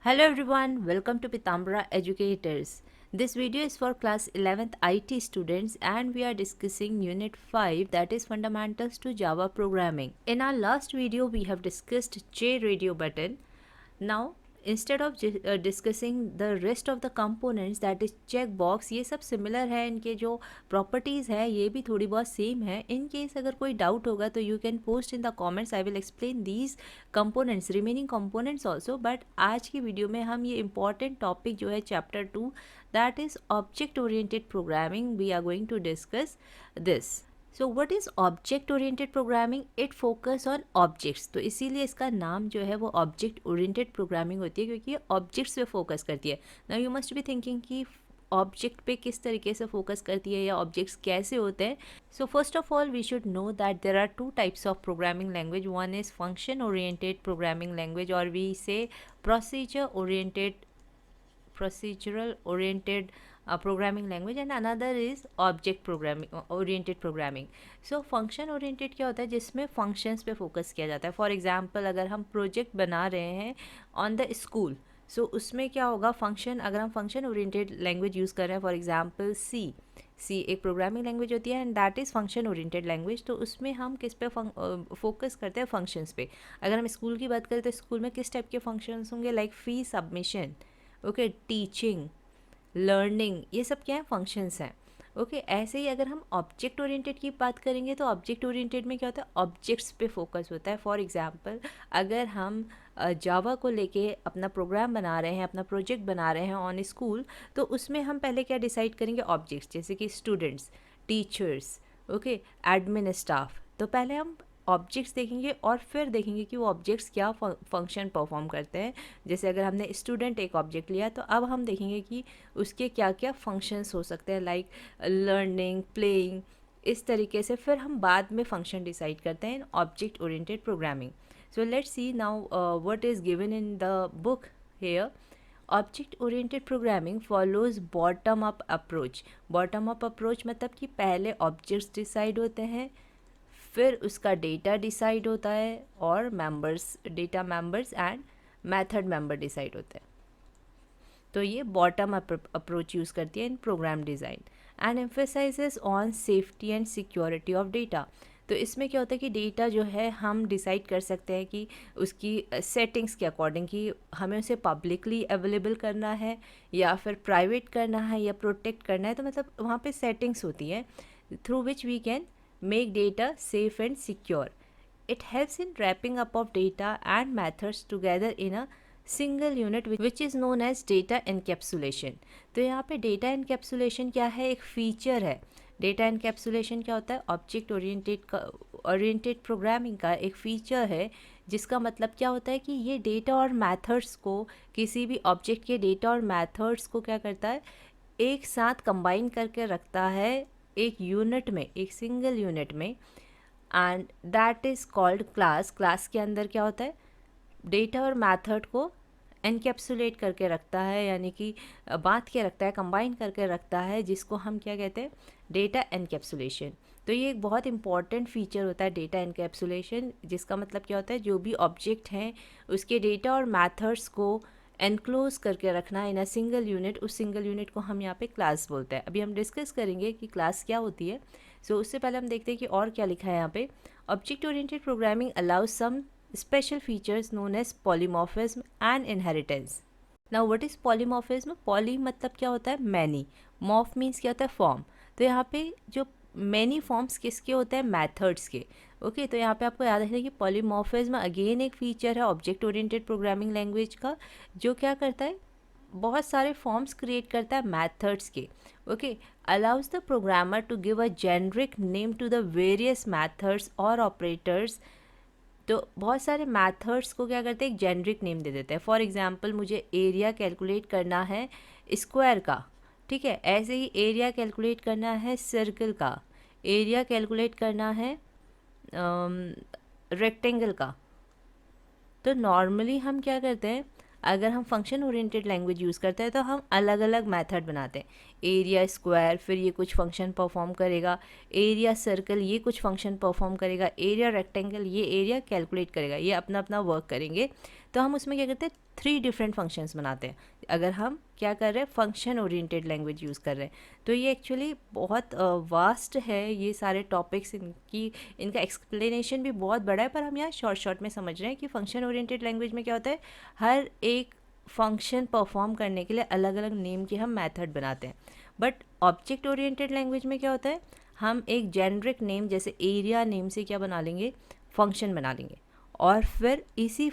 Hello everyone, welcome to Pitambara Educators. This video is for class 11th IT students and we are discussing unit 5, that is fundamentals to Java programming. In our last video we have discussed JRadio button. Now instead of discussing the rest of the components, that is checkbox, ये सब similar है, इनके जो properties है ये भी थोड़ी बहुत सेम है. इन केस अगर कोई डाउट होगा तो you can post in the comments. I will explain these components, remaining components also. But आज की वीडियो में हम ये इंपॉर्टेंट टॉपिक जो है chapter 2, that is object oriented programming, we are going to discuss this. So what is object oriented programming? It focus on objects. तो इसीलिए इसका नाम जो है वो ऑब्जेक्ट ओरिएंटेड प्रोग्रामिंग होती है, क्योंकि ये ऑब्जेक्ट्स पे फोकस करती है. Now you must be thinking कि ऑब्जेक्ट पे किस तरीके से फोकस करती है या ऑब्जेक्ट्स कैसे होते हैं. So first of all we should know that there are two types of programming language. One is function oriented programming language और we say procedural oriented programming language, and another is object programming oriented programming. So function oriented क्या होता है? जिसमें functions पे focus किया जाता है. For example अगर हम project बना रहे हैं on the school, so उसमें क्या होगा? फंक्शन, अगर हम फंक्शन ओरिएंटेड लैंग्वेज यूज़ कर रहे हैं, फॉर एग्जांपल सी एक प्रोग्रामिंग लैंग्वेज होती है and that is function oriented language. तो उसमें हम किस पे फोकस करते हैं? फंक्शंस पे. अगर हम स्कूल की बात करें तो स्कूल में किस टाइप के फंक्शंस होंगे? लाइक फी सबमिशन, ओके, टीचिंग, लर्निंग, ये सब क्या है? फंक्शंस हैं. ओके, ऐसे ही अगर हम ऑब्जेक्ट ओरिएंटेड की बात करेंगे तो ऑब्जेक्ट ओरिएंटेड में क्या होता है? ऑब्जेक्ट्स पे फोकस होता है. फॉर एग्जांपल अगर हम जावा को लेके अपना प्रोग्राम बना रहे हैं, अपना प्रोजेक्ट बना रहे हैं ऑन स्कूल, तो उसमें हम पहले क्या डिसाइड करेंगे? ऑब्जेक्ट्स, जैसे कि students, teachers, okay, admin staff. तो पहले हम ऑब्जेक्ट्स देखेंगे और फिर देखेंगे कि वो ऑब्जेक्ट्स क्या फंक्शन परफॉर्म करते हैं. जैसे अगर हमने स्टूडेंट एक ऑब्जेक्ट लिया तो अब हम देखेंगे कि उसके क्या क्या फंक्शंस हो सकते हैं, लाइक लर्निंग, प्लेइंग, इस तरीके से फिर हम बाद में फंक्शन डिसाइड करते हैं in object oriented programming. So let's see now what is given in the book here. Object oriented programming follows bottom up approach. Bottom up approach मतलब कि पहले ऑब्जेक्ट्स डिसाइड होते हैं, फिर उसका डेटा डिसाइड होता है और members, data members and method member decide होते हैं. तो ये बॉटम अप अप्रोच यूज़ करती है in program design and emphasises on safety and security of data. तो इसमें क्या होता है कि डेटा जो है हम डिसाइड कर सकते हैं कि उसकी सेटिंग्स के अकॉर्डिंग कि हमें उसे पब्लिकली अवेलेबल करना है या फिर प्राइवेट करना है या प्रोटेक्ट करना है. तो मतलब वहाँ पे सेटिंग्स होती हैं through which we can make data safe and secure. It helps in wrapping up of data and methods together in a single unit which is known as data encapsulation. तो यहाँ पे data encapsulation क्या है? एक feature है. data encapsulation क्या होता है? ऑब्जेक्ट ओरिएंटेड प्रोग्रामिंग का एक फीचर है, जिसका मतलब क्या होता है कि ये डेटा और मैथड्स को, किसी भी ऑब्जेक्ट के डेटा और मैथड्स को क्या करता है? एक साथ कंबाइन करके रखता है एक यूनिट में, एक सिंगल यूनिट में, and that is called class. Class के अंदर क्या होता है? डेटा और मेथड को एनकैप्सुलेट करके रखता है, यानी कि बांध के रखता है, कंबाइन करके रखता है, जिसको हम क्या कहते हैं? Data encapsulation. तो ये एक बहुत इंपॉर्टेंट फीचर होता है डेटा एनकैप्सुलेशन, जिसका मतलब क्या होता है? जो भी ऑब्जेक्ट हैं उसके डेटा और मैथड्स को एनक्लोज करके रखना इन अ सिंगल यूनिट. उस सिंगल यूनिट को हम यहाँ पे क्लास बोलते हैं. अभी हम डिस्कस करेंगे कि क्लास क्या होती है. सो उससे पहले हम देखते हैं कि और क्या लिखा है यहाँ पे. Object oriented programming allows some special features known as polymorphism and inheritance. Now what is polymorphism? Poly मतलब क्या होता है? मैनी. मॉर्फ मीन्स क्या होता है? फॉर्म. तो यहाँ पे जो मैनी फॉर्म्स किसके होते हैं? मैथड्स के. ओके, तो यहाँ पे आपको याद रखना कि पॉलीमॉर्फिज्म अगेन एक फीचर है ऑब्जेक्ट ओरिएंटेड प्रोग्रामिंग लैंग्वेज का, जो क्या करता है? बहुत सारे फॉर्म्स क्रिएट करता है मैथड्स के. Okay, allows the programmer to give a generic name to the various methods और ऑपरेटर्स. तो बहुत सारे मैथड्स को क्या करते हैं? एक जेनरिक नेम दे देते हैं. फॉर एग्जांपल मुझे एरिया कैलकुलेट करना है स्क्वायर का, ठीक है. ऐसे ही एरिया कैलकुलेट करना है सर्कल का, एरिया कैलकुलेट करना है रेक्टेंगल का. तो नॉर्मली हम क्या करते हैं? अगर हम फंक्शन ओरिएंटेड लैंग्वेज यूज़ करते हैं तो हम अलग अलग मेथड बनाते हैं. एरिया स्क्वायर, फिर ये कुछ फंक्शन परफॉर्म करेगा. एरिया सर्कल, ये कुछ फंक्शन परफॉर्म करेगा. एरिया रेक्टेंगल, ये एरिया कैलकुलेट करेगा. ये अपना अपना वर्क करेंगे. तो हम उसमें क्या करते हैं, 3 डिफरेंट फंक्शंस बनाते हैं अगर हम क्या कर रहे हैं, फंक्शन ओरिएंटेड लैंग्वेज यूज़ कर रहे हैं। तो ये एक्चुअली बहुत वास्ट है ये सारे टॉपिक्स, इनका एक्सप्लेनेशन भी बहुत बड़ा है, पर हम यहाँ शॉर्ट शॉर्ट में समझ रहे हैं कि फंक्शन ओरिएंटेड लैंग्वेज में क्या होता है, हर एक फंक्शन परफॉर्म करने के लिए अलग अलग नेम के हम मेथड बनाते हैं। बट ऑब्जेक्ट ओरिएंटेड लैंग्वेज में क्या होता है, हम एक जेनरिक नेम जैसे एरिया नेम से क्या बना लेंगे, फंक्शन बना लेंगे, और फिर इसी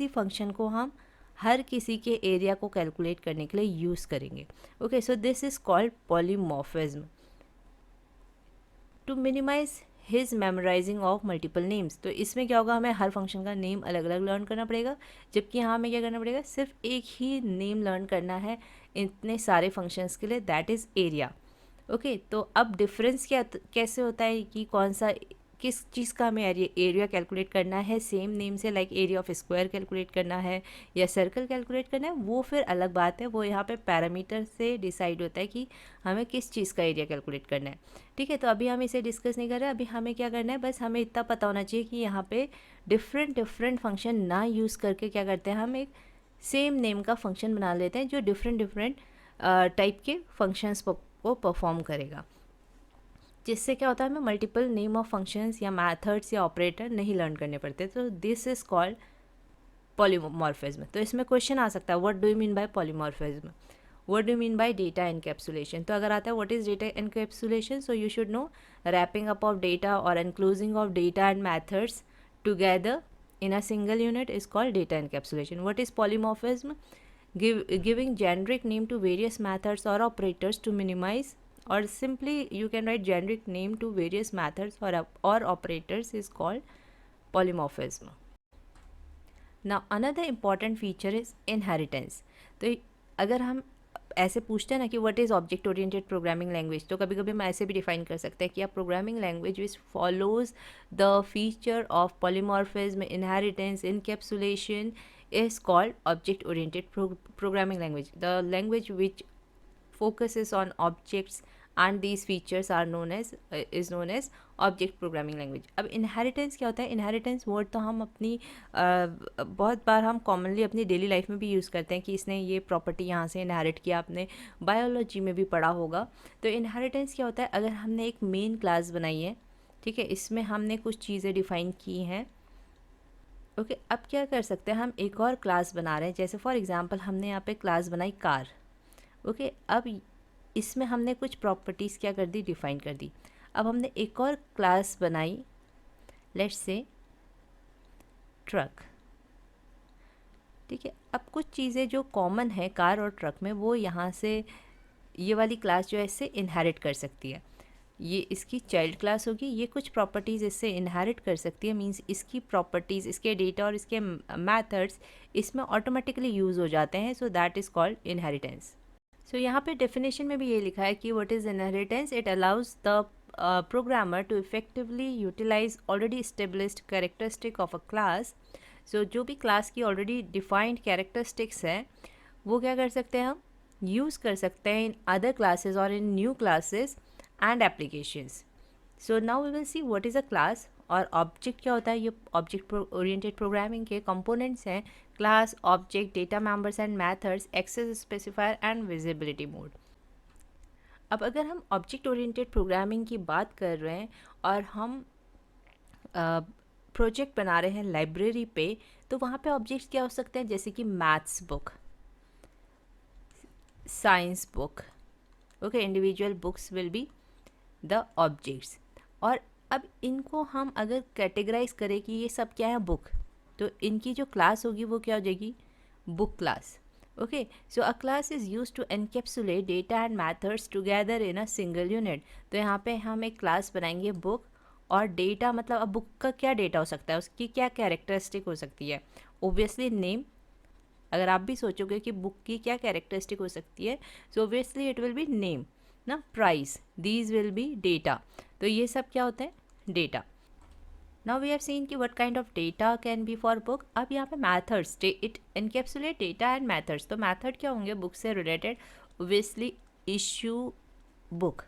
फंक्शन को हम हर किसी के एरिया को कैलकुलेट करने के लिए यूज़ करेंगे। Okay, so this is called polymorphism. To minimize his memorizing of multiple names, तो इसमें क्या होगा, हमें हर फंक्शन का नेम अलग अलग लर्न करना पड़ेगा, जबकि यहाँ हमें क्या करना पड़ेगा, सिर्फ एक ही नेम लर्न करना है इतने सारे फंक्शंस के लिए, दैट इज़ एरिया। ओके, तो अब डिफरेंस कैसे होता है कि कौन सा किस चीज़ का हमें एरिया कैलकुलेट करना है सेम नेम से, like area of square calculate करना है या सर्कल कैलकुलेट करना है, वो फिर अलग बात है, वो यहाँ पे पैरामीटर से डिसाइड होता है कि हमें किस चीज़ का एरिया कैलकुलेट करना है। ठीक है, तो अभी हम इसे डिस्कस नहीं कर रहे, अभी हमें क्या करना है, बस हमें इतना पता होना चाहिए कि यहाँ पे डिफरेंट फंक्शन ना यूज़ करके क्या करते हैं, हम एक सेम नेम का फंक्शन बना लेते हैं जो डिफरेंट टाइप के फंक्शंस को परफॉर्म करेगा, जिससे क्या होता है, हमें मल्टीपल नेम ऑफ फंक्शंस या मैथड्स या ऑपरेटर नहीं लर्न करने पड़ते। तो दिस इज़ कॉल्ड पॉलीमॉर्फिज्म। तो इसमें क्वेश्चन आ सकता है, what do you mean by polymorphism, what do you mean by data encapsulation. तो अगर आता है what is data encapsulation, so you should know wrapping up of data और enclosing of data and methods together in a single unit is called data encapsulation. What is polymorphism? Giving generic name to various methods or operators to minimize, or simply you can write generic name to various methods or operators is called polymorphism. Now another important feature is inheritance. तो अगर हम ऐसे पूछते हैं ना कि what is object oriented programming language, तो कभी कभी हम ऐसे भी डिफाइन कर सकते हैं कि आप programming language which follows the feature of polymorphism, inheritance, encapsulation is called object oriented programming language. The language which focuses on objects and these features are known as is known as object programming language. अब inheritance क्या होता है, inheritance word तो हम अपनी बहुत बार हम commonly अपनी डेली लाइफ में भी यूज़ करते हैं कि इसने ये प्रॉपर्टी यहाँ से इनहेरिट किया, आपने बायोलॉजी में भी पढ़ा होगा। तो इनहेरिटेंस क्या होता है, अगर हमने एक मेन क्लास बनाई है, ठीक है, इसमें हमने कुछ चीज़ें डिफ़ाइन की हैं, ओके, अब क्या कर सकते हैं, हम एक और क्लास बना रहे हैं, जैसे फॉर एग्जांपल हमने यहाँ पे क्लास बनाई कार। ओके, अब इसमें हमने कुछ प्रॉपर्टीज़ क्या कर दी, डिफ़ाइन कर दी। अब हमने एक और क्लास बनाई, लेट्स से ट्रक। ठीक है, अब कुछ चीज़ें जो कॉमन है कार और ट्रक में, वो यहाँ से ये वाली क्लास जो है इससे इनहेरिट कर सकती है, ये इसकी चाइल्ड क्लास होगी, ये कुछ प्रॉपर्टीज़ इससे इनहेरिट कर सकती है, मींस इसकी प्रॉपर्टीज़, इसके डेटा और इसके मेथड्स इसमें ऑटोमेटिकली यूज़ हो जाते हैं, so that is called inheritance. So यहाँ पे डेफिनेशन में भी ये लिखा है कि what is inheritance, it allows the programmer to effectively utilise already established characteristic of a class. So जो भी क्लास की ऑलरेडी डिफाइंड कैरेक्टरिस्टिक्स हैं वो क्या कर सकते हैं, हम यूज़ कर सकते हैं इन अदर क्लासेस और in new classes and applications. So now we will see what is a class और ऑब्जेक्ट क्या होता है। ये ऑब्जेक्ट ओरिएंटेड प्रोग्रामिंग के कंपोनेंट्स हैं, class, object, data members and methods, access specifier and visibility mode. अब अगर हम ऑब्जेक्ट ओरिएंटेड प्रोग्रामिंग की बात कर रहे हैं और हम प्रोजेक्ट बना रहे हैं लाइब्रेरी पे, तो वहाँ पे ऑब्जेक्ट्स क्या हो सकते हैं, जैसे कि maths book, science book, okay, individual books will be the objects. और अब इनको हम अगर कैटेगराइज करें कि ये सब क्या है, बुक, तो इनकी जो क्लास होगी वो क्या हो जाएगी, book class. Okay, so a class is use to encapsulate data and methods together in a single unit. तो यहाँ पे हम एक क्लास बनाएंगे बुक, और डेटा मतलब अब बुक का क्या डेटा हो सकता है, उसकी क्या कैरेक्टरिस्टिक हो सकती है, ओबियसली नेम। अगर आप भी सोचोगे कि बुक की क्या कैरेक्टरिस्टिक हो सकती है, so obviously it will be name ना, price, these will be data. तो ये सब क्या होते हैं, data. Now we have seen कि what kind of data can be for book. अब यहाँ पे methods, it encapsulate data and methods. तो मैथड क्या होंगे बुक से related, obviously issue book,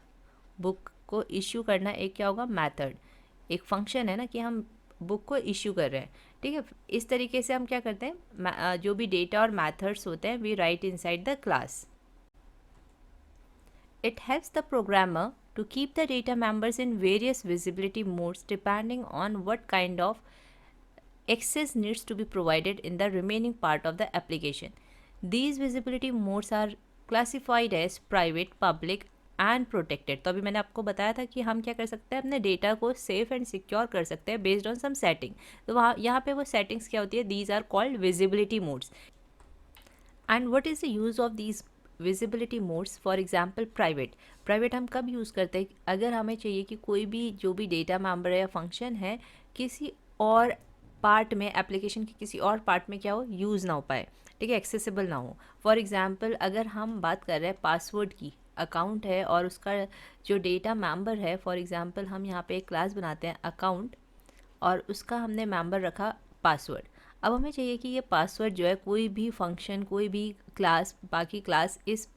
book को इशू करना एक क्या होगा, मैथड, एक फंक्शन है ना कि हम बुक को इशू कर रहे हैं। ठीक है। इस तरीके से हम क्या करते हैं, जो भी डेटा और मैथड्स होते हैं we write inside the class. It helps the programmer to keep the data members in various visibility modes depending on what kind of access needs to be provided in the remaining part of the application. These visibility modes are classified as private, public and protected. तो अभी मैंने आपको बताया था कि हम क्या कर सकते हैं, अपने डेटा को सेफ एंड सिक्योर कर सकते हैं बेस्ड ऑन सम सेटिंग. तो वहाँ यहाँ पे वो सेटिंग्स क्या होती है, these are called visibility modes. And what is the use of these visibility modes. For example private हम कब यूज़ करते हैं, अगर हमें चाहिए कि कोई भी जो भी डेटा मेम्बर है या फंक्शन है किसी और पार्ट में, एप्लीकेशन के किसी और पार्ट में क्या हो, यूज़ ना हो पाए, ठीक है, एक्सेसिबल ना हो. फॉर एग्जाम्पल अगर हम बात कर रहे हैं पासवर्ड की, अकाउंट है और उसका जो डेटा मेम्बर है, फॉर एग्जाम्पल हम यहाँ पे एक क्लास बनाते हैं अकाउंट और उसका हमने मेम्बर रखा पासवर्ड. अब हमें चाहिए कि ये पासवर्ड जो है कोई भी फंक्शन, कोई भी क्लास, बाकी क्लास इस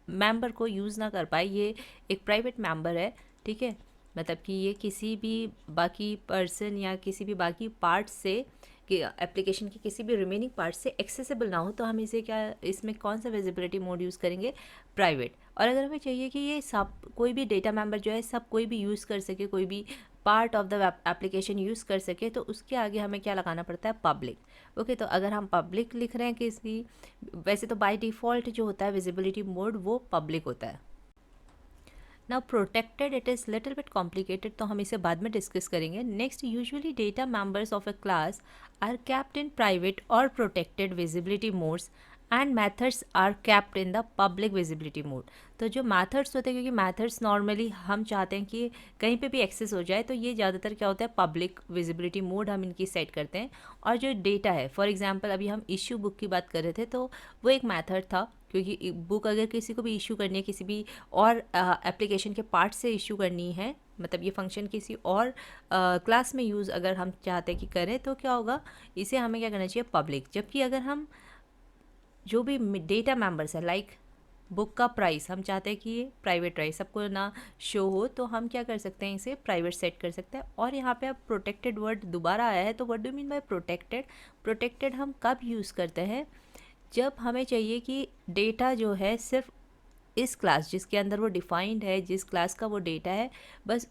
मेंबर को यूज़ ना कर पाए. ये एक प्राइवेट मेंबर है, ठीक है, मतलब कि ये किसी भी बाकी पर्सन या किसी भी बाकी पार्ट से, कि एप्लीकेशन के किसी भी रिमेनिंग पार्ट से एक्सेसिबल ना हो. तो हम इसे क्या, इसमें कौन सा विजिबिलिटी मोड यूज़ करेंगे, प्राइवेट. और अगर हमें चाहिए कि ये सब कोई भी डेटा मेंबर जो है सब कोई भी यूज़ कर सके, कोई भी part of the application use कर सके, तो उसके आगे हमें क्या लगाना पड़ता है, पब्लिक. ओके, तो अगर हम पब्लिक लिख रहे हैं किसी, वैसे तो बाय डिफ़ॉल्ट जो होता है विजिबिलिटी मोड वो पब्लिक होता है. Now protected, it is little bit complicated, तो हम इसे बाद में डिस्कस करेंगे. Next, usually data members of a class are capped in private और protected visibility modes and methods are capped in the public visibility mode. तो जो methods होते हैं, क्योंकि मैथड्स नॉर्मली हम चाहते हैं कि कहीं पे भी एक्सेस हो जाए, तो ये ज़्यादातर क्या होता है, पब्लिक विजिबिलिटी मोड हम इनकी सेट करते हैं. और जो डेटा है, फॉर एग्जांपल अभी हम इशू बुक की बात कर रहे थे, तो वो एक मैथड था, क्योंकि बुक अगर किसी को भी इशू करनी है, किसी भी और एप्लीकेशन के पार्ट से इशू करनी है, मतलब ये फंक्शन किसी और क्लास में यूज़ अगर हम चाहते हैं कि करें, तो क्या होगा, इसे हमें क्या करना चाहिए, पब्लिक. जबकि अगर हम जो भी डेटा मेंबर्स है, लाइक बुक का प्राइस, हम चाहते हैं कि ये प्राइवेट प्राइस सबको ना शो हो, तो हम क्या कर सकते हैं, इसे प्राइवेट सेट कर सकते हैं. और यहाँ पे अब प्रोटेक्टेड वर्ड दोबारा आया है, तो what do mean by protected. Protected हम कब यूज़ करते हैं, जब हमें चाहिए कि डेटा जो है सिर्फ इस क्लास जिसके अंदर वो डिफाइंड है, जिस क्लास का वो डेटा है, बस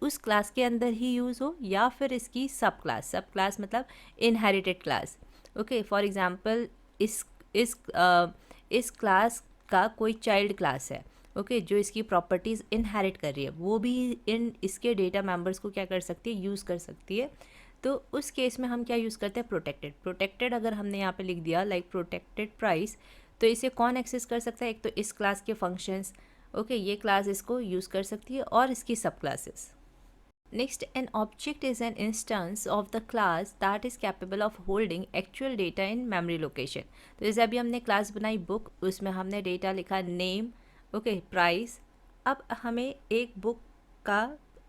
उस क्लास के अंदर ही यूज़ हो, या फिर इसकी सब क्लास मतलब inherited class. Okay, for example इस इस क्लास का कोई चाइल्ड क्लास है, ओके, जो इसकी प्रॉपर्टीज़ इनहेरिट कर रही है, वो भी इन इसके डेटा मेंबर्स को क्या कर सकती है, यूज़ कर सकती है. तो उस केस में हम क्या यूज़ करते हैं, प्रोटेक्टेड अगर हमने यहाँ पे लिख दिया लाइक प्रोटेक्टेड प्राइस, तो इसे कौन एक्सेस कर सकता है, एक तो इस क्लास के फंक्शंस, ओके, ये क्लास इसको यूज़ कर सकती है और इसकी सब classes. Next, an object is an instance of the class that is capable of holding actual data in memory location. तो जैसे अभी हमने क्लास बनाई बुक, उसमें हमने डेटा लिखा नेम, ओके, प्राइस. अब हमें एक बुक का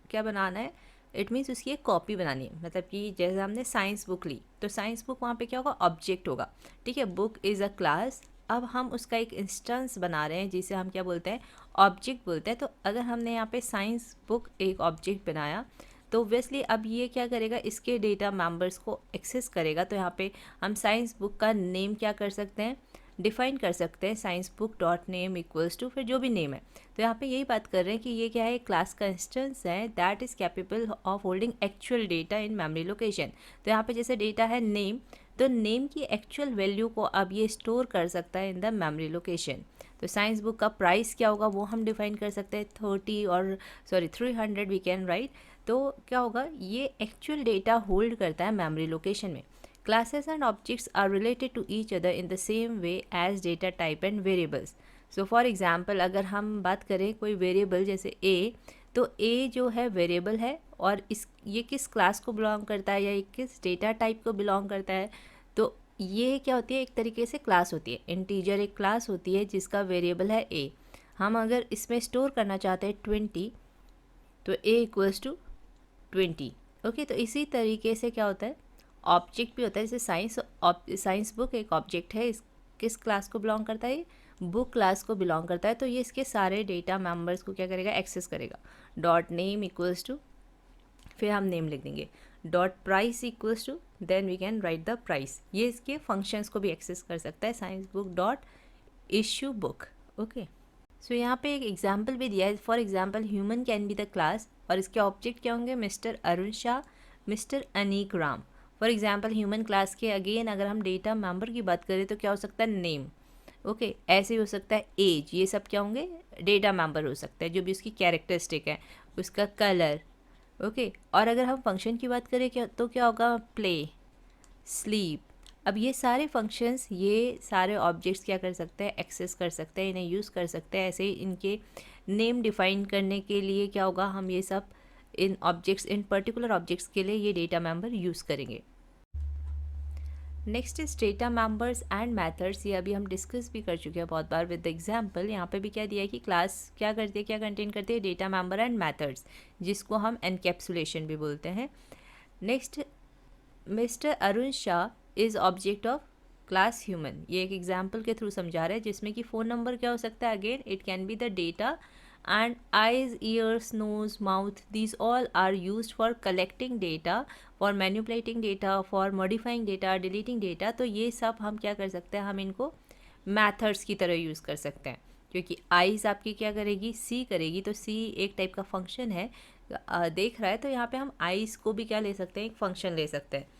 क्या बनाना है, इट मीन्स उसकी एक कॉपी बनानी है. मतलब कि जैसे हमने साइंस बुक ली, तो साइंस बुक वहाँ पे क्या होगा, ऑब्जेक्ट होगा, ठीक है, बुक इज़ अ क्लास. अब हम उसका एक इंस्टेंस बना रहे हैं जिसे हम क्या बोलते हैं, ऑब्जेक्ट बोलते हैं. तो अगर हमने यहाँ पे साइंस बुक एक ऑब्जेक्ट बनाया, तो ऑब्वियसली अब ये क्या करेगा, इसके डेटा मेंबर्स को एक्सेस करेगा. तो यहाँ पे हम साइंस बुक का नेम क्या कर सकते हैं, डिफाइन कर सकते हैं, science book dot name equals to फिर जो भी नेम है. तो यहाँ पे यही बात कर रहे हैं कि ये क्या है, क्लास का इंस्टेंस है that is capable of holding actual data in memory location. तो यहाँ पे जैसे डेटा है नेम, तो नेम की एक्चुअल वैल्यू को अब ये स्टोर कर सकता है इन द मेमोरी लोकेशन. तो साइंस बुक का प्राइस क्या होगा वो हम डिफाइन कर सकते हैं, 30 और 300 वी कैन राइट. तो क्या होगा, ये एक्चुअल डेटा होल्ड करता है मेमोरी लोकेशन में. Classes and objects are related to each other in the same way as data type and variables. So for example, अगर हम बात करें कोई वेरिएबल जैसे a, तो a जो है वेरिएबल है और ये किस क्लास को बिलोंग करता है या ये किस डेटा टाइप को बिलोंग करता है. तो ये क्या होती है, एक तरीके से क्लास होती है. इंटीजर एक क्लास होती है जिसका वेरिएबल है a. हम अगर इसमें स्टोर करना चाहते हैं 20, तो a इक्वल्स टू 20. ओके, तो इसी तरीके से क्या होता है, ऑब्जेक्ट भी होता है. जैसे साइंस बुक एक ऑब्जेक्ट है, इस किस क्लास को बिलोंग करता है, बुक क्लास को बिलोंग करता है. तो ये इसके सारे डेटा मेंबर्स को क्या करेगा, एक्सेस करेगा. डॉट नेम इक्वल्स टू, फिर हम नेम लिख देंगे, dot price equals to, then we can write the price. ये इसके फंक्शंस को भी एक्सेस कर सकता है, science book dot issue book. Okay, so यहाँ पे एक एग्जाम्पल भी दिया है। For example human can be the class, और इसके ऑब्जेक्ट क्या होंगे, mister Arun Shah, mister Anik Ram. For example human class के अगेन अगर हम डेटा मेंबर की बात करें तो क्या हो सकता है, नेम। ओके, ऐसे ही हो सकता है एज, ये सब क्या होंगे, डेटा मेंबर हो सकता है, जो भी उसकी कैरेक्टरिस्टिक है, उसका कलर। ओके, और अगर हम फंक्शन की बात करें क्या तो क्या होगा, प्ले, स्लीप। अब ये सारे फंक्शंस, ये सारे ऑब्जेक्ट्स क्या कर सकते हैं, एक्सेस कर सकते हैं, इन्हें यूज़ कर सकते हैं। ऐसे ही इनके नेम डिफाइन करने के लिए क्या होगा, हम ये सब इन ऑब्जेक्ट्स, इन पर्टिकुलर ऑब्जेक्ट्स के लिए ये डेटा मेंबर यूज़ करेंगे। Next is data members and methods. ये अभी हम डिस्कस भी कर चुके हैं बहुत बार विद एग्जांपल। यहाँ पे भी क्या दिया है कि क्लास क्या करती है, क्या कंटेन करती है, डेटा मेंबर एंड मेथड्स, जिसको हम एनकैप्सुलेशन भी बोलते हैं। Next, mister Arun Shah is object of class human. ये एक एग्जाम्पल के थ्रू समझा रहे हैं, जिसमें कि फ़ोन नंबर क्या हो सकता है, again it can be the data, and eyes, ears, nose, mouth, these all are used for collecting data, for manipulating data, for modifying data, deleting data। तो ये सब हम क्या कर सकते हैं, हम इनको methods की तरह यूज़ कर सकते हैं, क्योंकि eyes आपकी क्या करेगी, सी करेगी, तो सी एक टाइप का फंक्शन है, देख रहा है, तो यहाँ पे हम eyes को भी क्या ले सकते हैं, एक फंक्शन ले सकते हैं।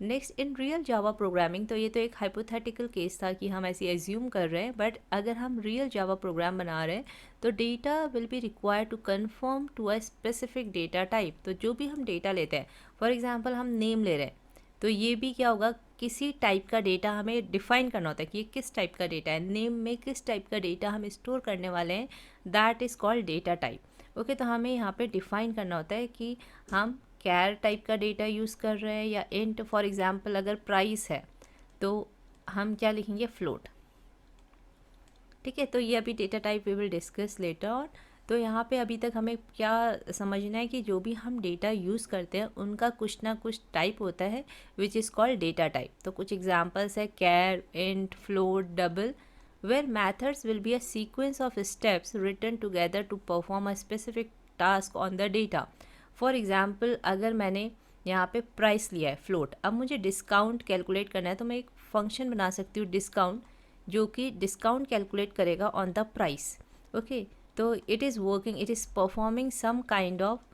Next, in real Java programming, तो ये तो एक हाइपोथेटिकल केस था कि हम ऐसे एज्यूम कर रहे हैं, बट अगर हम रियल जावा प्रोग्राम बना रहे हैं तो data will be required to confirm to a specific data type. तो जो भी हम डेटा लेते हैं, फॉर एग्जांपल हम नेम ले रहे हैं, तो ये भी क्या होगा, किसी टाइप का डेटा हमें डिफाइन करना होता है कि ये किस टाइप का डेटा है, नेम में किस टाइप का डेटा हम स्टोर करने वाले हैं, that is called data type. Okay, तो हमें यहाँ पे डिफाइन करना होता है कि हम कैर टाइप का डेटा यूज़ कर रहे हैं या इंट। फॉर एग्जांपल अगर प्राइस है तो हम क्या लिखेंगे, फ्लोट। ठीक है, तो ये अभी data type we will discuss later on. तो यहाँ पे अभी तक हमें क्या समझना है कि जो भी हम डेटा यूज़ करते हैं उनका कुछ ना कुछ टाइप होता है which is called data type. तो कुछ एग्जांपल्स है, char, int, float, double, where methods will be a sequence of steps written together to perform a specific task on the data। For example अगर मैंने यहाँ पे price लिया है, float, अब मुझे डिस्काउंट कैलकुलेट करना है, तो मैं एक फंक्शन बना सकती हूँ डिस्काउंट, जो कि डिस्काउंट कैलकुलेट करेगा ऑन द प्राइस। ओके, तो it is working, it is performing some kind of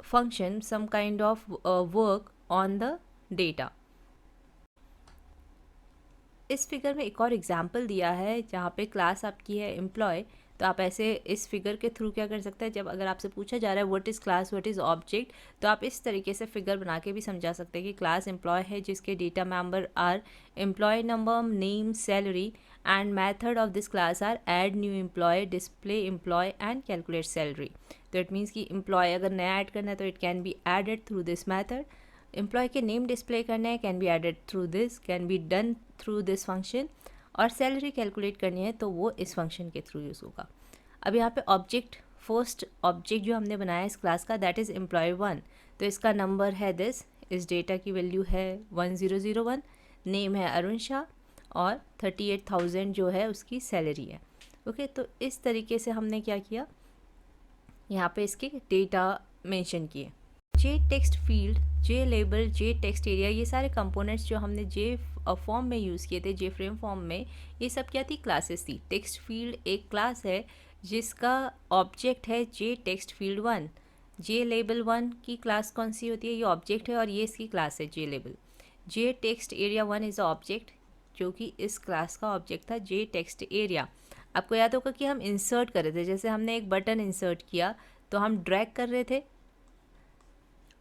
function, some kind of work on the data. इस फिगर में एक और एग्जाम्पल दिया है जहाँ पे क्लास आपकी है एम्प्लॉय। तो आप ऐसे इस फिगर के थ्रू क्या कर सकते हैं, जब अगर आपसे पूछा जा रहा है what is class, what is object, तो आप इस तरीके से फिगर बना के भी समझा सकते हैं कि क्लास एम्प्लॉय है, जिसके data member are employ number, name, salary, and method of this class are add new employ, display employ and calculate salary. तो इट मीन्स कि एम्प्लॉय अगर नया ऐड करना है तो it can be added through this method. Employ के name display करना है, can be added through this, can be done through this function. और सैलरी कैलकुलेट करनी है तो वो इस फंक्शन के थ्रू यूज़ होगा। अब यहाँ पे ऑब्जेक्ट, फर्स्ट ऑब्जेक्ट जो हमने बनाया इस क्लास का, दैट इज़ एम्प्लॉय 1। तो इसका नंबर है दिस, इस डेटा की वैल्यू है 1001, नेम है अरुण शाह, और 38,000 जो है उसकी सैलरी है। ओके, तो इस तरीके से हमने क्या किया, यहाँ पे इसके डेटा मेंशन किए। जे टेक्स्ट फील्ड, जे लेबल, जे टेक्स्ट एरिया, ये सारे कंपोनेंट्स जो हमने जे फॉर्म में यूज़ किए थे, जे फ्रेम फॉर्म में, ये सब क्या थी, क्लासेस थी। टेक्स्ट फील्ड एक क्लास है जिसका ऑब्जेक्ट है जे टेक्स्ट फील्ड 1। जे लेबल 1 की क्लास कौन सी होती है, ये ऑब्जेक्ट है, और ये इसकी क्लास है J label. J text area 1 is object, जो कि इस क्लास का ऑब्जेक्ट था जे टेक्स्ट एरिया। आपको याद होगा कि हम इंसर्ट कर रहे थे, जैसे हमने एक बटन इंसर्ट किया तो हम ड्रैग कर रहे थे,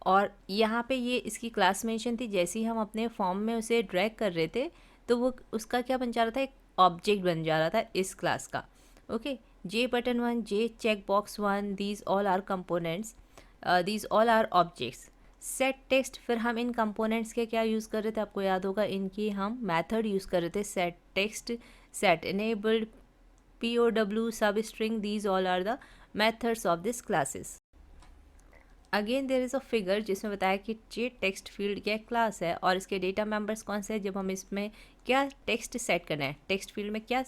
और यहाँ पे ये इसकी क्लास मेंशन थी। जैसे ही हम अपने फॉर्म में उसे ड्रैग कर रहे थे तो वो उसका क्या बन जा रहा था, एक ऑब्जेक्ट बन जा रहा था इस क्लास का। Okay, J button 1, J check box 1, these all are components, these all are objects. Set text, फिर हम इन कंपोनेंट्स के क्या यूज़ कर रहे थे, आपको याद होगा, इनकी हम मेथड यूज़ कर रहे थे, set text, set enabled, POW, substring, these all are the methods of this classes. Again there is a figure जिसमें बताया कि जे टेक्स्ट फील्ड क्या क्लास है और इसके डेटा मेंबर्स कौन से हैं। जब हम इसमें क्या टेक्स्ट सेट करना है, टेक्स्ट फील्ड में क्या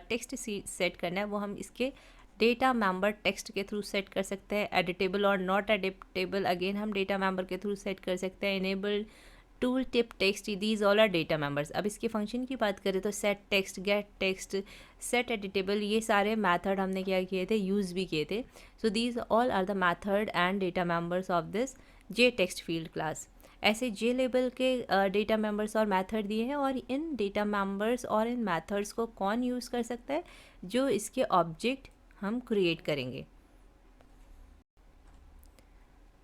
टेक्स्ट सेट करना है, वो हम इसके डेटा मेंबर टेक्स्ट के थ्रू सेट कर सकते हैं, एडिटेबल और नॉट एडिटेबल अगेन हम डेटा मेंबर के थ्रू सेट कर सकते हैं, enabled tool tip text, these all are data members. अब इसके फंक्शन की बात करें तो set text, get text, set editable, ये सारे मेथड हमने क्या किए थे, यूज़ भी किए थे। So these all are the method and data members of this J text field class. ऐसे जे लेबल के डेटा मेंबर्स और मेथड दिए हैं, और इन डेटा मेंबर्स और इन मेथड्स को कौन यूज़ कर सकता है, जो इसके ऑब्जेक्ट हम क्रिएट करेंगे।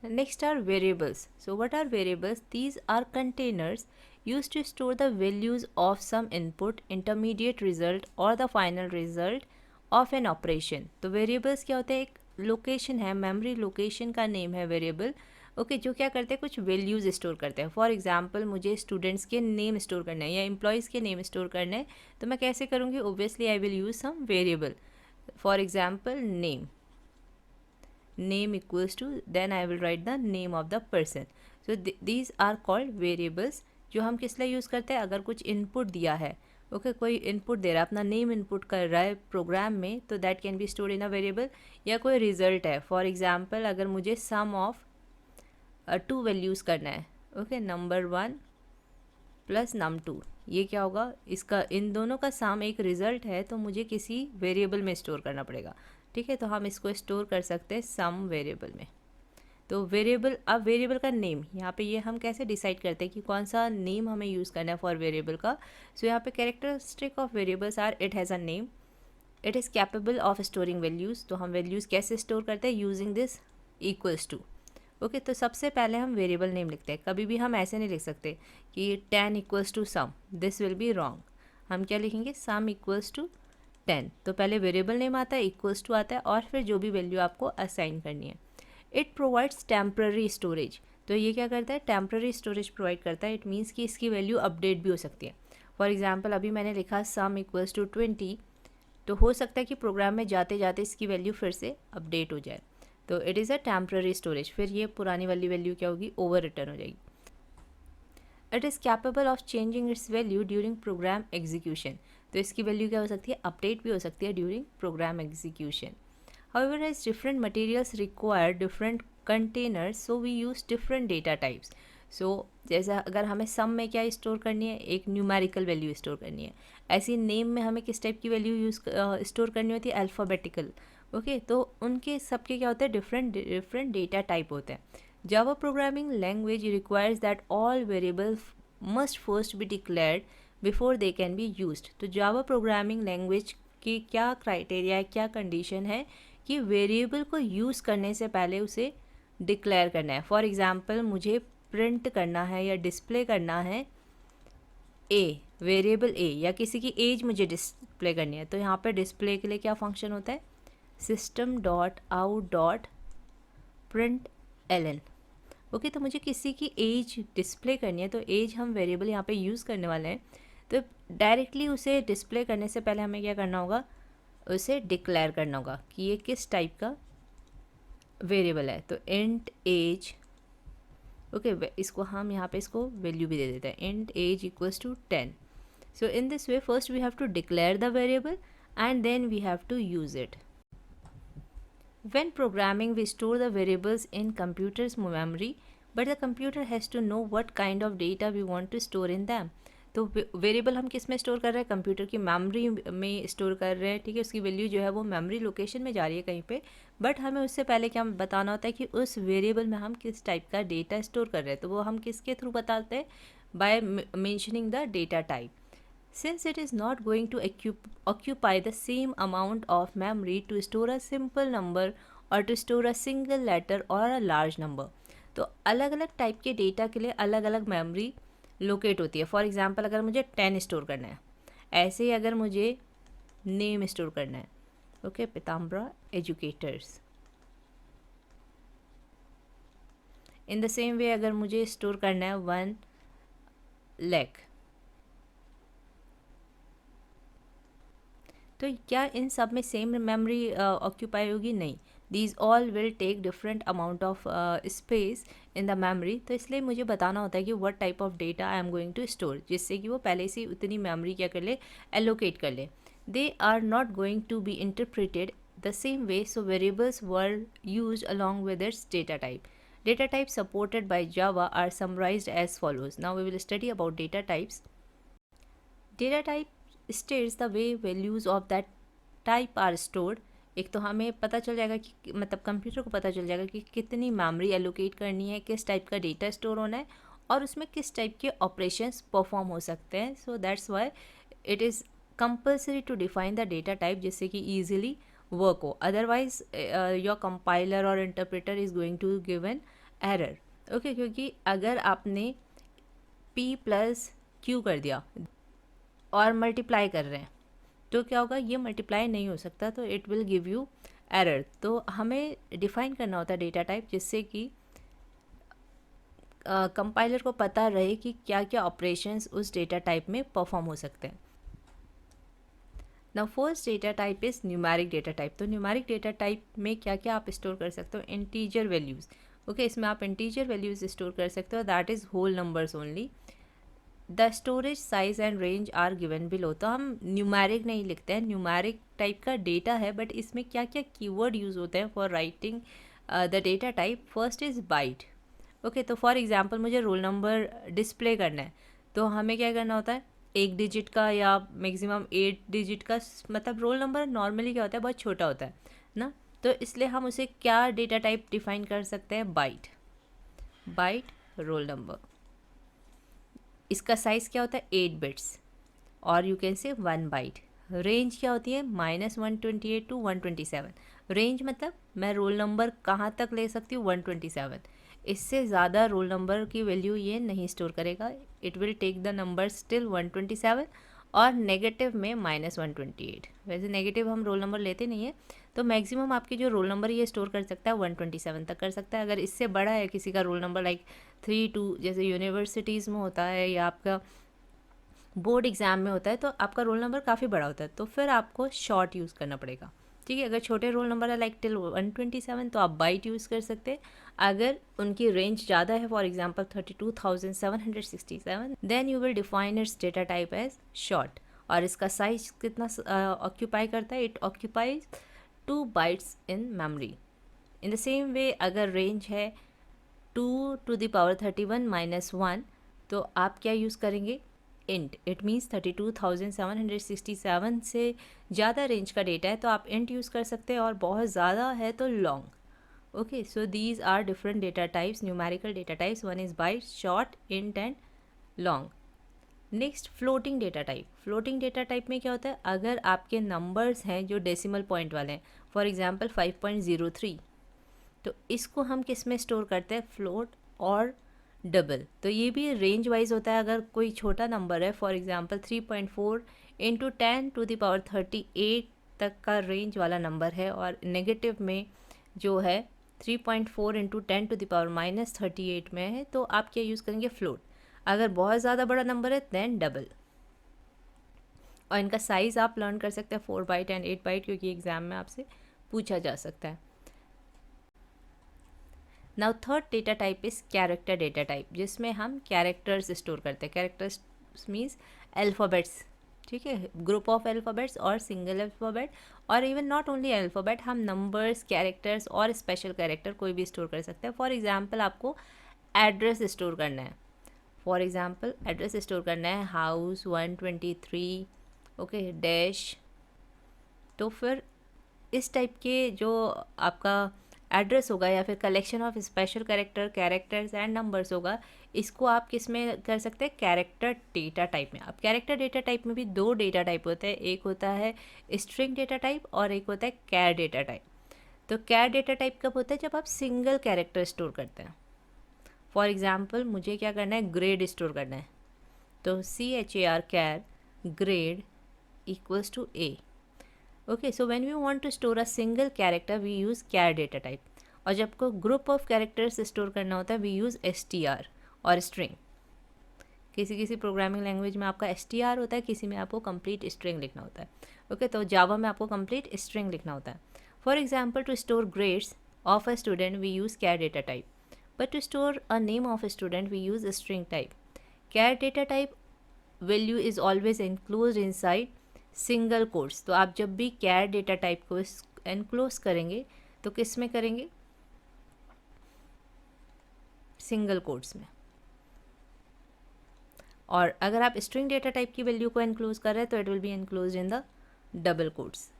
Next are variables. So what are variables? These are containers used to store the values of some input, intermediate result or the final result of an operation. तो variables क्या होते हैं, एक लोकेशन है, memory location का name है variable. Okay, जो क्या करते हैं, कुछ वैल्यूज़ स्टोर करते हैं। फॉर एग्जांपल मुझे स्टूडेंट्स के नेम स्टोर करना है या एम्प्लॉयज़ के नेम स्टोर करना है, तो मैं कैसे करूँगी, obviously I will use some variable. For example name equals to, then I will write the name of the person. So these are called variables, जो हम किस लिए यूज़ करते हैं, अगर कुछ इनपुट दिया है, ओके कोई इनपुट दे रहा है, अपना नेम इनपुट कर रहा है प्रोग्राम में, तो that can be stored in a variable. या कोई रिजल्ट है, फॉर एग्जांपल अगर मुझे सम ऑफ 2 वैल्यूज़ करना है, ओके नंबर 1 प्लस नम 2, ये क्या होगा, इसका इन दोनों का सम एक रिजल्ट है, तो मुझे किसी वेरिएबल में स्टोर करना पड़ेगा। ठीक है, तो हम इसको स्टोर कर सकते हैं सम वेरिएबल में। तो वेरिएबल, अब वेरिएबल का नेम यहाँ पे ये हम कैसे डिसाइड करते हैं कि कौन सा नेम हमें यूज़ करना है फॉर वेरिएबल का। सो यहाँ पे characteristic of variables are, it has a name, it is capable of storing values. तो हम वैल्यूज़ कैसे स्टोर करते हैं, using this equals to. Okay, तो सबसे पहले हम वेरिएबल नेम लिखते हैं। कभी भी हम ऐसे नहीं लिख सकते कि 10 equals to sum, this will be wrong. हम क्या लिखेंगे, सम इक्वल्स टू 10। तो पहले वेरिएबल नेम आता है, इक्वल्स टू आता है, और फिर जो भी वैल्यू आपको असाइन करनी है। It provides temporary storage. तो ये क्या करता है, टेम्प्ररी स्टोरेज प्रोवाइड करता है। इट मीन्स कि इसकी वैल्यू अपडेट भी हो सकती है। फॉर एग्जांपल अभी मैंने लिखा सम इक्वल्स टू 20, तो हो सकता है कि प्रोग्राम में जाते जाते इसकी वैल्यू फिर से अपडेट हो जाए, तो it is a temporary storage. फिर ये पुरानी वाली वैल्यू क्या होगी, ओवर रिटर्न हो जाएगी। It is capable of changing it's value during program execution. तो इसकी वैल्यू क्या हो सकती है, अपडेट भी हो सकती है during program execution. However, as different materials require different containers, so we use different data types. So जैसा अगर हमें सम में क्या स्टोर करनी है, एक न्यूमेरिकल वैल्यू स्टोर करनी है। ऐसी नेम में हमें किस टाइप की वैल्यू स्टोर करनी होती है, अल्फ़ाबेटिकल। ओके, तो उनके सबके क्या होते हैं, डिफरेंट डेटा टाइप होते हैं। Java programming language requires that all variables must first be declared before they can be used. तो जावा प्रोग्रामिंग लैंग्वेज की क्या क्राइटेरिया है, क्या कंडीशन है कि वेरिएबल को यूज़ करने से पहले उसे डिक्लेयर करना है। फॉर एग्ज़ाम्पल मुझे प्रिंट करना है या डिस्प्ले करना है ए, वेरिएबल ए, या किसी की एज मुझे डिस्प्ले करनी है, तो यहाँ पे डिस्प्ले के लिए क्या फंक्शन होता है, system dot out dot print L. Okay, तो मुझे किसी की एज डिस्प्ले करनी है, तो एज हम वेरिएबल यहाँ पे यूज़ करने वाले हैं। तो डायरेक्टली उसे डिस्प्ले करने से पहले हमें क्या करना होगा, उसे डिक्लेयर करना होगा कि ये किस टाइप का वेरिएबल है। तो इंट एज, ओके, इसको हम यहाँ पे इसको वैल्यू भी दे देते हैं, int age equals to 10। So in this way first we have to declare the variable and then we have to use it. When programming, we store the variables in computer's memory, but the computer has to know what kind of data we want to store in them. तो variable हम किस में store कर रहे हैं, computer की memory में store कर रहे हैं। ठीक है, उसकी वैल्यू जो है वो मेमोरी लोकेशन में जा रही है कहीं पे, बट हमें उससे पहले क्या बताना होता है कि उस वेरिएबल में हम किस टाइप का डेटा स्टोर कर रहे हैं। तो वो हम किसके थ्रू बताते हैं, by mentioning the data type. Since it is not going to occupy the same amount of memory to store a simple number or to store a single letter or a large number, तो अलग अलग type के data के लिए अलग अलग memory locate होती है। फॉर एग्जांपल अगर मुझे 10 स्टोर करना है, ऐसे ही अगर मुझे नेम स्टोर करना है, okay, Pitambara educators. In the same way अगर मुझे स्टोर करना है 1 लाख, तो क्या इन सब में सेम मेमोरी ऑक्यूपाई होगी, नहीं। These all will take different amount of space in the memory. तो इसलिए मुझे बताना होता है कि what type of data I am going to store, जिससे कि वो पहले से उतनी मेमोरी क्या कर ले, एलोकेट कर ले। They are not going to be interpreted, the same way, so variables were used along with its data type. Data types supported by Java are summarized as follows. Now we will study about data types. Data type states the way values of that type are stored. एक तो हमें पता चल जाएगा कि मतलब computer को पता चल जाएगा कि कितनी मेमोरी एलोकेट करनी है, किस टाइप का डेटा स्टोर होना है और उसमें किस टाइप के ऑपरेशंस परफॉर्म हो सकते हैं. So that's why it is compulsory to define the data type जिससे कि ईजिली वर्क हो. अदरवाइज योर कंपाइलर और interpreter is going to give an error. Okay, क्योंकि अगर आपने p प्लस क्यू कर दिया और मल्टीप्लाई कर रहे हैं तो क्या होगा, ये मल्टीप्लाई नहीं हो सकता, तो it will give you error. तो हमें डिफाइन करना होता है डेटा टाइप जिससे कि कंपाइलर को पता रहे कि क्या क्या ऑपरेशंस उस डेटा टाइप में परफॉर्म हो सकते हैं. Now first data type is numeric data type. तो न्यूमेरिक डेटा टाइप में क्या क्या आप स्टोर कर सकते हो, इंटीजर वैल्यूज़. ओके, इसमें आप इंटीजर वैल्यूज़ स्टोर कर सकते हो, that is whole numbers only. The storage size and range are given below. तो हम न्यूमेरिक नहीं लिखते हैं, न्यूमेरिक टाइप का डेटा है, बट इसमें क्या क्या कीवर्ड यूज़ होते हैं for writing the data type. First is byte. Okay, तो फॉर एग्जांपल मुझे रोल नंबर डिस्प्ले करना है तो हमें क्या करना होता है, 1 डिजिट का या मैक्सिमम 8 डिजिट का. मतलब रोल नंबर नॉर्मली क्या होता है, बहुत छोटा होता है ना, तो इसलिए हम उसे क्या डेटा टाइप डिफाइन कर सकते हैं, बाइट. Byte roll number. इसका साइज़ क्या होता है, 8 बिट्स और you can say 1 bite. Range क्या होती है, -128 to 127. रेंज मतलब मैं रोल नंबर कहाँ तक ले सकती हूँ, 127. इससे ज़्यादा रोल नंबर की वैल्यू ये नहीं स्टोर करेगा. It will take the number still 127 और नेगेटिव में -128. वैसे नेगेटिव हम रोल नंबर लेते नहीं है, तो मैक्सिमम आपकी जो रोल नंबर ये स्टोर कर सकता है 127 तक कर सकता है. अगर इससे बड़ा है किसी का रोल नंबर लाइक 3-2 जैसे यूनिवर्सिटीज़ में होता है या आपका बोर्ड एग्ज़ाम में होता है तो आपका रोल नंबर काफ़ी बड़ा होता है, तो फिर आपको शॉर्ट यूज़ करना पड़ेगा. ठीक है, अगर छोटे रोल नंबर है लाइक टिल 127 तो आप बाइट यूज़ कर सकते हैं. अगर उनकी रेंज ज़्यादा है, for example 32,767, then you will define its data type as short. और इसका साइज कितना ऑक्यूपाई करता है, it occupies 2 bytes in memory. In the same way अगर रेंज है 2 to the power 31 - 1 तो आप क्या यूज़ करेंगे, इंट. इट मीन्स 32,767 से ज़्यादा रेंज का डेटा है तो आप इंट यूज़ कर सकते हैं, और बहुत ज़्यादा है तो long. Okay, so these are different data types, numerical data types. One is byte, short, int and long. Next floating data type. Floating data type में क्या होता है, अगर आपके नंबर्स हैं जो डेसिमल पॉइंट वाले हैं, फॉर एग्जांपल 5.03, तो इसको हम किस में स्टोर करते हैं, फ्लोट और डबल. तो ये भी रेंज वाइज होता है. अगर कोई छोटा नंबर है, फॉर एग्जांपल 3.4 × 10⁻38 तक का रेंज वाला नंबर है, और नेगेटिव में जो है 3.4 × 10⁻−38 में है, तो आप क्या यूज़ करेंगे, फ्लोट. अगर बहुत ज़्यादा बड़ा नंबर है दैन डबल. और इनका साइज़ आप लर्न कर सकते हैं 4 बाइट एंड 8 बाइट, क्योंकि एग्ज़ाम में आपसे पूछा जा सकता है. Now third data type is character data type, जिसमें हम कैरेक्टर्स स्टोर करते हैं. Characters means alphabets. ठीक है, ग्रुप ऑफ अल्फ़ाबेट्स और सिंगल अल्फ़ाबेट, और इवन नॉट ओनली अल्फ़ाबेट, हम नंबर्स, कैरेक्टर्स और स्पेशल कैरेक्टर कोई भी स्टोर कर सकते हैं. फॉर एग्जांपल आपको एड्रेस स्टोर करना है. फॉर एग्जांपल एड्रेस स्टोर करना है हाउस 123 ओके डैश. तो फिर इस टाइप के जो आपका एड्रेस होगा या फिर collection of special characters and numbers होगा, इसको आप किस में कर सकते हैं, कैरेक्टर डेटा टाइप में. अब कैरेक्टर डेटा टाइप में भी 2 डेटा टाइप होते हैं, एक होता है स्ट्रिंग डेटा टाइप और एक होता है कैर डेटा टाइप. तो कैर डेटा टाइप कब होता है, जब आप सिंगल कैरेक्टर स्टोर करते हैं. फॉर एग्जाम्पल मुझे क्या करना है, ग्रेड स्टोर करना है, तो CHAR char grade equals to A. Okay, so when we want to store a single character we use char data type, और जब को ग्रुप ऑफ कैरेक्टर्स स्टोर करना होता है वी यूज़ STR और स्ट्रिंग. किसी किसी प्रोग्रामिंग लैंग्वेज में आपका STR होता है, किसी में आपको कंप्लीट स्ट्रिंग लिखना होता है. ओके, तो जावा में आपको कंप्लीट स्ट्रिंग लिखना होता है. For example to store grades of a student we use char data type, but to store a name of a student we use string type. Char data type value is always include inside single quotes. तो आप जब भी char data type को enclose करेंगे तो किस में करेंगे, सिंगल कोट्स में। और अगर आप स्ट्रिंग डेटा टाइप की वैल्यू को एनक्लोज कर रहे हैं तो it will be enclose in the double quotes.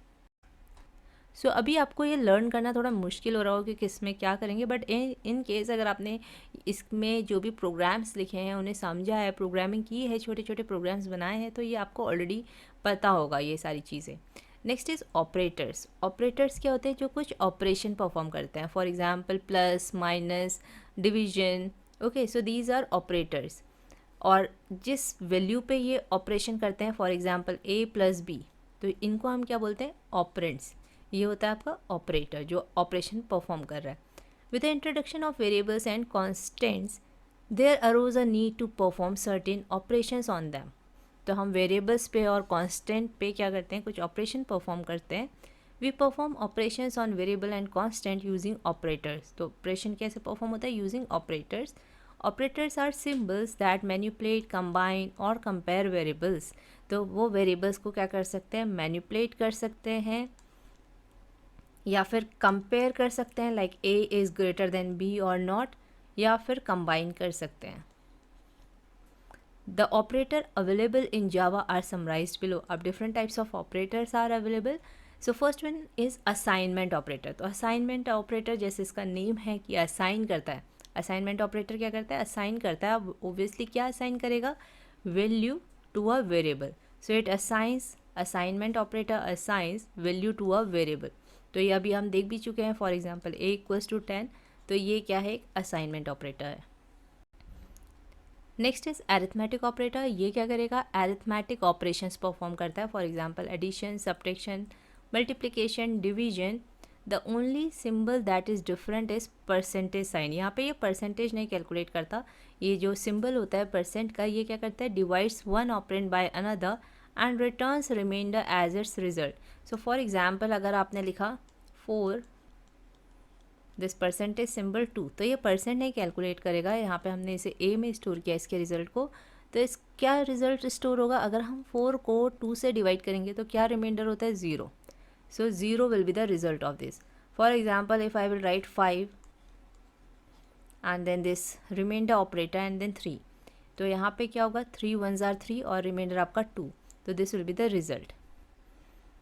So अभी आपको ये लर्न करना थोड़ा मुश्किल हो रहा हो कि किस में क्या करेंगे, बट इन केस अगर आपने इसमें जो भी प्रोग्राम्स लिखे हैं उन्हें समझा है, प्रोग्रामिंग की है, छोटे छोटे प्रोग्राम्स बनाए हैं, तो ये आपको ऑलरेडी पता होगा ये सारी चीज़ें। Next is operators. ऑपरेटर्स क्या होते हैं, जो कुछ ऑपरेशन परफॉर्म करते हैं, for example plus, minus, division. Okay, so these are operators. और जिस वैल्यू पे ये ऑपरेशन करते हैं, for example a plus B, तो इनको हम क्या बोलते हैं, ऑपरेंड्स। ये होता है आपका ऑपरेटर जो ऑपरेशन परफॉर्म कर रहा है। With the introduction of variables and constants there arose a need to perform certain operations on them. तो हम वेरिएबल्स पे और कांस्टेंट पे क्या करते हैं, कुछ ऑपरेशन परफॉर्म करते हैं। We perform operations on variable and constant using operators. तो ऑपरेशन कैसे परफॉर्म होता है, using operators. Operators are symbols that manipulate, combine और कंपेयर वेरिएबल्स। तो वो वेरिएबल्स को क्या कर सकते हैं, मैनिपुलेट कर सकते हैं या फिर कंपेयर कर सकते हैं, like a is greater then b और नॉट, या फिर कंबाइन कर सकते हैं। The operator available in Java are summarized below. अब different types of operators are available. So first one is assignment operator. तो assignment operator जैसे इसका नेम है कि assign करता है। assignment operator क्या करता है, assign करता है। अब obviously क्या assign करेगा, value to a variable. So it assigns, assignment operator assigns value to a variable. तो ये अभी हम देख भी चुके हैं, for example a equals to 10, तो ये क्या है, एक असाइनमेंट ऑपरेटर है। Next is arithmetic operator. ये क्या करेगा, अरिथमेटिक ऑपरेशंस परफॉर्म करता है, for example addition, subtraction, multiplication, division. The only symbol that is different is percentage sign. यहाँ पे ये परसेंटेज नहीं कैलकुलेट करता, ये जो सिंबल होता है परसेंट का, ये क्या करता है, divides one operand by another and returns remainder as its result. So for example अगर आपने लिखा 4 दिस परसेंटेज सिंबल 2, तो ये परसेंट नहीं कैलकुलेट करेगा, यहाँ पे हमने इसे a में स्टोर किया इसके रिजल्ट को, तो इस क्या रिजल्ट स्टोर होगा, अगर हम 4 को 2 से डिवाइड करेंगे तो क्या रिमाइंडर होता है, 0। So 0 will be the result of this. For example if I will write 5 and then this remainder operator and then 3, तो यहाँ पे क्या होगा, 3 1s are 3 और रिमाइंडर आपका 2, तो this will be the result.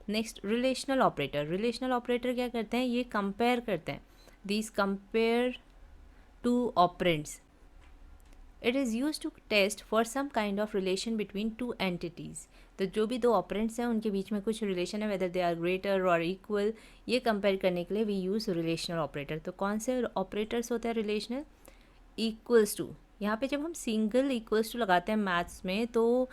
Next relational operator. Relational operator क्या करते हैं, ये कंपेयर करते हैं, these compare two operands. It is used to test for some kind of relation between two entities. तो जो भी दो ऑपरेंट्स हैं उनके बीच में कुछ रिलेशन है, वेदर दे आर ग्रेटर और इक्वल, ये कंपेयर करने के लिए वी यूज़ रिलेशनल ऑपरेटर। तो कौन से ऑपरेटर्स होते हैं रिलेशनल, इक्वल्स टू। यहाँ पे जब हम सिंगल इक्वल्स टू लगाते हैं मैथ्स में, तो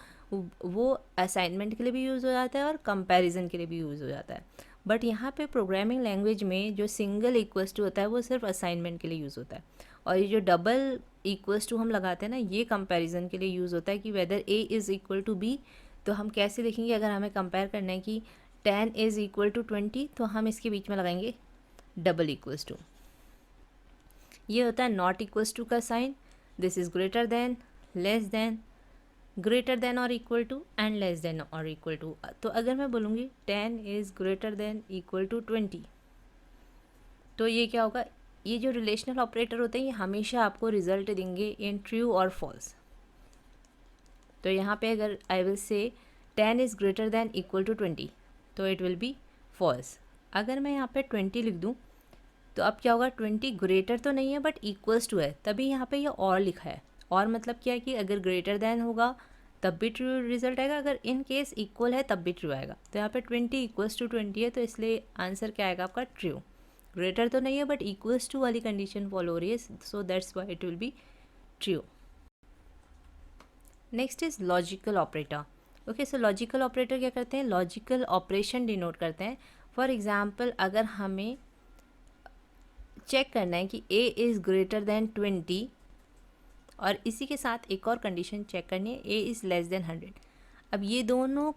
वो असाइनमेंट के लिए भी यूज़ हो जाता है और कंपैरिजन के लिए भी यूज़ हो जाता है। बट यहाँ पे प्रोग्रामिंग लैंग्वेज में जो सिंगल इक्वल्स टू होता है वो सिर्फ असाइनमेंट के लिए यूज़ होता है, और ये जो डबल इक्वल्स टू हम लगाते हैं ना, ये कंपैरिजन के लिए यूज़ होता है कि whether a is equal to b। तो हम कैसे लिखेंगे, अगर हमें कंपेयर करना है कि 10 इज़ इक्वल टू 20, तो हम इसके बीच में लगाएंगे डबल इक्वल्स टू। ये होता है नॉट इक्वल्स टू का sign, this is greater than, less than, greater than और equal to and less than और इक्वल टू। तो अगर मैं बोलूँगी 10 is greater than equal to 20, तो ये क्या होगा, ये जो रिलेशनल ऑपरेटर होते हैं ये हमेशा आपको रिजल्ट देंगे इन ट्रू और फॉल्स। तो यहाँ पे अगर आई will say 10 is greater than equal to 20, तो इट विल बी फॉल्स। अगर मैं यहाँ पे 20 लिख दूँ तो अब क्या होगा, 20 ग्रेटर तो नहीं है बट इक्वल्स टू है, तभी यहाँ पे ये और लिखा है। और मतलब क्या है कि अगर ग्रेटर देन होगा तब भी ट्रू रिजल्ट आएगा, अगर इन केस इक्वल है तब भी ट्रू आएगा। तो यहाँ पे 20 इक्वल्स टू 20 है, तो इसलिए आंसर क्या आएगा आपका, ट्रू। ग्रेटर तो नहीं है बट इक्वल्स टू वाली कंडीशन फॉलो हो रही है, so that's why it will be true. Next is logical operator. Okay, so logical operator क्या करते हैं, लॉजिकल ऑपरेशन डिनोट करते हैं। फॉर एग्जाम्पल अगर हमें चेक करना है कि a इज़ ग्रेटर देन 20 और इसी के साथ एक और कंडीशन चेक करनी है, a इज़ लेस देन 100। अब ये दोनों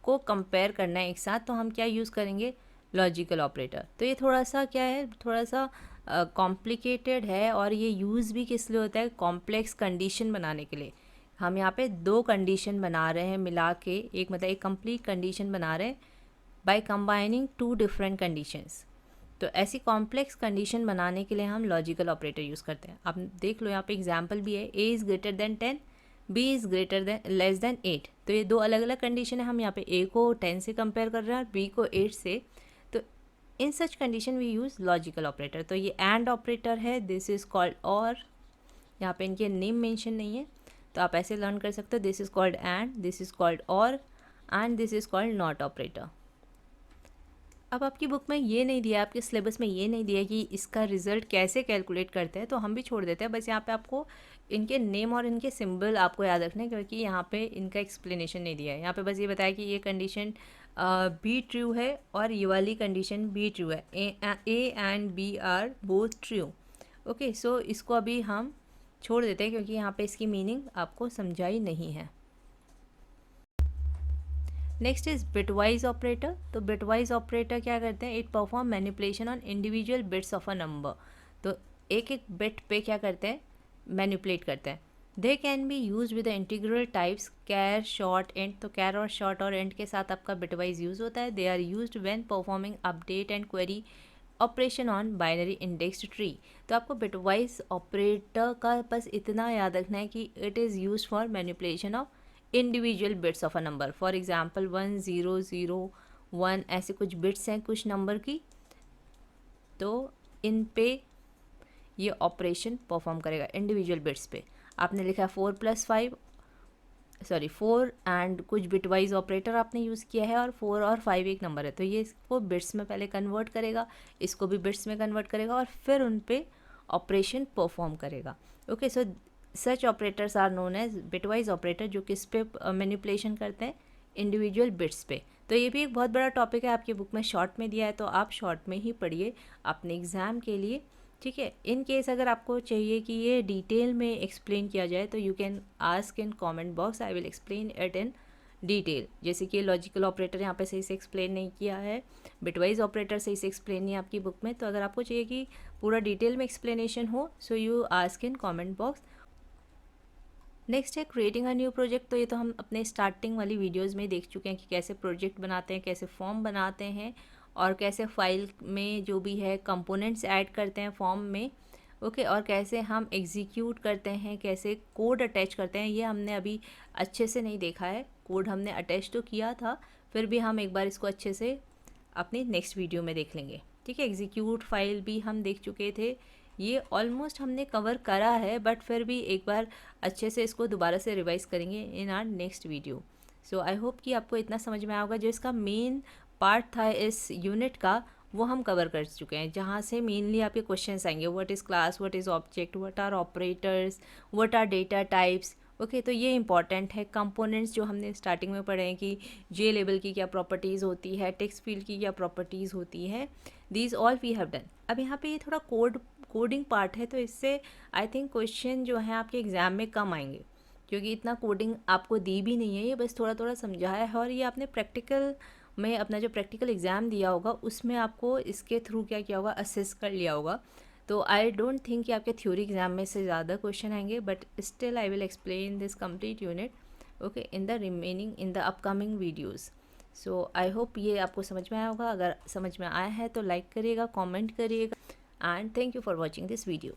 को कंपेयर करना है एक साथ, तो हम क्या यूज़ करेंगे, लॉजिकल ऑपरेटर। तो ये थोड़ा सा क्या है, थोड़ा सा कॉम्प्लिकेटेड है, और ये यूज़ भी किस लिए होता है, कॉम्प्लेक्स कंडीशन बनाने के लिए। हम यहाँ पे दो कंडीशन बना रहे हैं मिला के, एक मतलब एक कंप्लीट कंडीशन बना रहे हैं by combining two different conditions. तो ऐसी कॉम्प्लेक्स कंडीशन बनाने के लिए हम लॉजिकल ऑपरेटर यूज़ करते हैं। आप देख लो यहाँ पे एग्जांपल भी है, a is greater than 10, b is greater than less than 8। तो ये दो अलग अलग कंडीशन है, हम यहाँ पे ए को 10 से कंपेयर कर रहे हैं और बी को 8 से। तो in such condition we use logical operator. तो ये एंड ऑपरेटर है, दिस इज़ कॉल्ड और, यहाँ पे इनके नेम मेंशन नहीं है तो आप ऐसे लर्न कर सकते हो, this is called and, this is called or, and this is called not operator. अब आपकी बुक में ये नहीं दिया, आपके सिलेबस में ये नहीं दिया कि इसका रिजल्ट कैसे कैलकुलेट करते हैं, तो हम भी छोड़ देते हैं। बस यहाँ पे आपको इनके नेम और इनके सिंबल आपको याद रखना है, क्योंकि यहाँ पे इनका एक्सप्लेनेशन नहीं दिया है। यहाँ पे बस ये बताया कि ये कंडीशन बी ट्रू है और ये वाली कंडीशन बी ट्रू है, A and B are both true. Okay, so इसको अभी हम छोड़ देते हैं क्योंकि यहाँ पे इसकी मीनिंग आपको समझाई नहीं है। Next is bitwise operator. तो बिटवाइज ऑपरेटर क्या करते हैं, it perform manipulation on individual bits of a number. तो एक एक बिट पे क्या करते हैं, मैनिपुलेट करते हैं। They can be use with the integral types char, short, and. तो कैर और शॉर्ट और एंड के साथ आपका बिटवाइज यूज होता है। They are use when performing update and query operation on binary indexed tree. तो आपको बिटवाइज ऑपरेटर का बस इतना याद रखना है कि it is use for manipulation of individual bits of a number. For example 1 0 0 1 ऐसे कुछ बिट्स हैं कुछ नंबर की, तो इन पे ये ऑपरेशन परफॉर्म करेगा इंडिविजुअल बिट्स पे। आपने लिखा 4 एंड कुछ बिटवाइज ऑपरेटर आपने यूज़ किया है और 4 और 5 एक नंबर है, तो ये इसको बिट्स में पहले कन्वर्ट करेगा, इसको भी बिट्स में कन्वर्ट करेगा और फिर उन पे ऑपरेशन परफॉर्म करेगा। Okay, so such operators are known as bitwise operator, जो किस पे मैनिपुलेशन करते हैं, इंडिविजुअल बिट्स पे। तो ये भी एक बहुत बड़ा टॉपिक है, आपकी बुक में शॉर्ट में दिया है, तो आप शॉर्ट में ही पढ़िए अपने एग्ज़ाम के लिए, ठीक है। इन केस अगर आपको चाहिए कि ये डिटेल में एक्सप्लेन किया जाए तो you can ask in comment box, I will explain it in detail. जैसे कि लॉजिकल ऑपरेटर यहाँ पे सही से एक्सप्लेन नहीं किया है, बिटवाइज ऑपरेटर सही से एक्सप्लेन नहीं है आपकी बुक में, तो अगर आपको चाहिए कि पूरा डिटेल में एक्सप्लेनेशन हो, so you ask in comment box. Next है क्रिएटिंग अ न्यू प्रोजेक्ट। तो ये तो हम अपने स्टार्टिंग वाली वीडियोस में देख चुके हैं कि कैसे प्रोजेक्ट बनाते हैं, कैसे फॉर्म बनाते हैं और कैसे फाइल में जो भी है कंपोनेंट्स ऐड करते हैं फॉर्म में। ओके, और कैसे हम एग्जीक्यूट करते हैं, कैसे कोड अटैच करते हैं, ये हमने अभी अच्छे से नहीं देखा है। कोड हमने अटैच तो किया था, फिर भी हम एक बार इसको अच्छे से अपनी नेक्स्ट वीडियो में देख लेंगे, ठीक है। एग्जीक्यूट फाइल भी हम देख चुके थे, ये ऑलमोस्ट हमने कवर करा है, बट फिर भी एक बार अच्छे से इसको दोबारा से रिवाइज करेंगे इन are next video. So I hope कि आपको इतना समझ में आया होगा। जो इसका मेन पार्ट था इस यूनिट का, वो हम कवर कर चुके हैं, जहाँ से मेनली आपके क्वेश्चंस आएंगे, what is class, what is object, what are operators, what are data types. Okay, तो ये इंपॉर्टेंट है। कंपोनेंट्स जो हमने स्टार्टिंग में पढ़े हैं कि जे लेबल की क्या प्रॉपर्टीज़ होती है, टेक्स्ट फील्ड की क्या प्रॉपर्टीज़ होती है, these all we have done. अब यहाँ पे ये थोड़ा कोडिंग पार्ट है, तो इससे आई थिंक क्वेश्चन जो है आपके एग्ज़ाम में कम आएंगे, क्योंकि इतना कोडिंग आपको दी भी नहीं है, ये बस थोड़ा थोड़ा समझाया है। और ये आपने प्रैक्टिकल में अपना जो प्रैक्टिकल एग्ज़ाम दिया होगा उसमें आपको इसके थ्रू क्या किया होगा, असेस कर लिया होगा। तो आई डोंट थिंक कि आपके थ्योरी एग्ज़ाम में से ज़्यादा क्वेश्चन आएंगे, but still I will explain this complete unit okay in the remaining in the upcoming videos. So I hope ये आपको समझ में आया होगा। अगर समझ में आया है तो लाइक करिएगा, कमेंट करिएगा, and thank you for watching this video.